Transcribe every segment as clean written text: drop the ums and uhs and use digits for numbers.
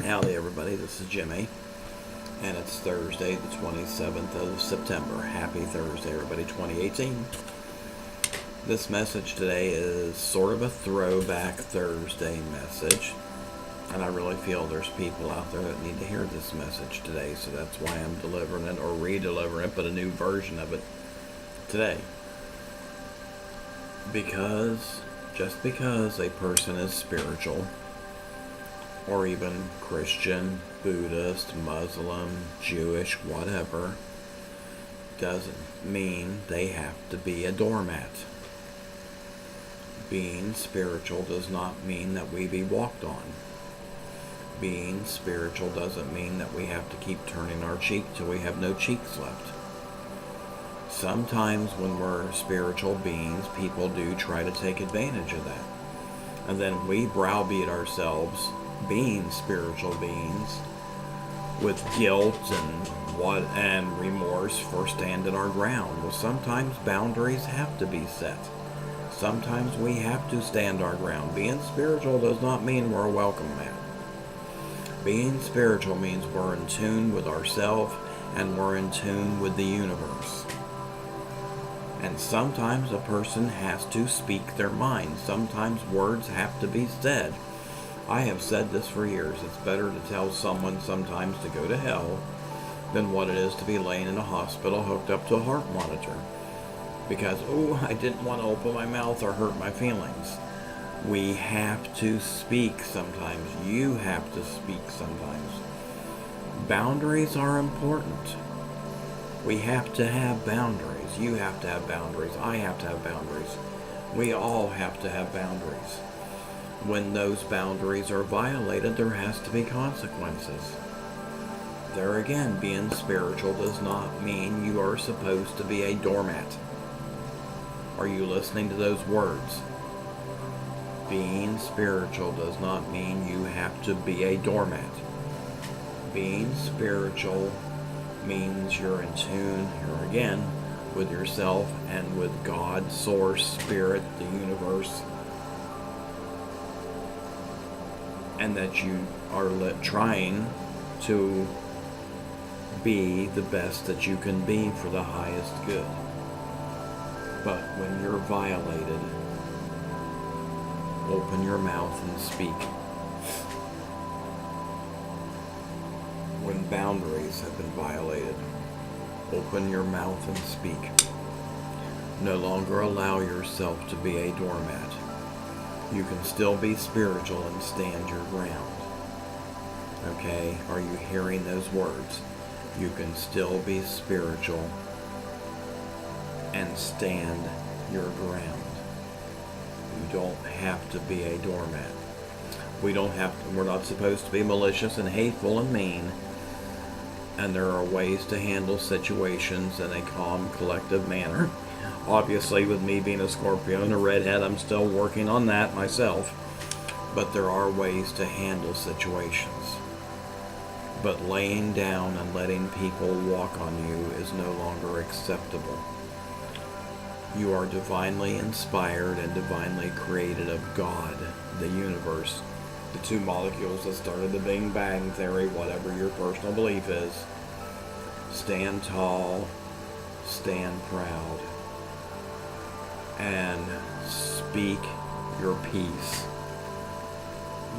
Howdy everybody, this is Jimmie, and it's Thursday the 27th of September. Happy Thursday everybody, 2018. This message today is sort of a throwback Thursday message, and I really feel there's people out there that need to hear this message today, so that's why I'm delivering it, or re-delivering it, but a new version of it today. Just because a person is spiritual, or even Christian, Buddhist, Muslim, Jewish, whatever, doesn't mean they have to be a doormat. Being spiritual does not mean that we be walked on. Being spiritual doesn't mean that we have to keep turning our cheek till we have no cheeks left. Sometimes when we're spiritual beings, people do try to take advantage of that. And then we browbeat ourselves, being spiritual beings, with guilt and remorse for standing our ground. Well, sometimes boundaries have to be set. Sometimes we have to stand our ground. Being spiritual does not mean we're a welcome mat. Being spiritual means we're in tune with ourselves and we're in tune with the universe. And sometimes a person has to speak their mind. Sometimes words have to be said. I have said this for years. It's better to tell someone sometimes to go to hell than what it is to be laying in a hospital hooked up to a heart monitor. Because, I didn't want to open my mouth or hurt my feelings. We have to speak sometimes. You have to speak sometimes. Boundaries are important. We have to have boundaries. You have to have boundaries. I have to have boundaries. We all have to have boundaries. When those boundaries are violated, there has to be consequences. There again, being spiritual does not mean you are supposed to be a doormat. Are you listening to those words? Being spiritual does not mean you have to be a doormat. Being spiritual means you're in tune, here again, with yourself and with God, Source, Spirit, the universe, and that you are trying to be the best that you can be for the highest good. But when you're violated, open your mouth and speak. When boundaries have been violated, open your mouth and speak. No longer allow yourself to be a doormat. You can still be spiritual and stand your ground. Okay? Are you hearing those words? You can still be spiritual and stand your ground. You don't have to be a doormat. We're not supposed to be malicious and hateful and mean. And there are ways to handle situations in a calm, collective manner. Obviously, with me being a Scorpio and a redhead, I'm still working on that myself. But there are ways to handle situations. But laying down and letting people walk on you is no longer acceptable. You are divinely inspired and divinely created of God, the universe, the two molecules that started the Big Bang Theory, whatever your personal belief is. Stand tall, stand proud, and speak your peace.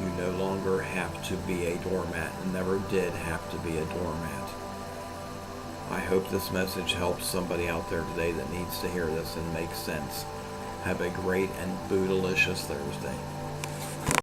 You no longer have to be a doormat, and never did have to be a doormat. I hope this message helps somebody out there today that needs to hear this and makes sense. Have a great and Buddhalicious Thursday.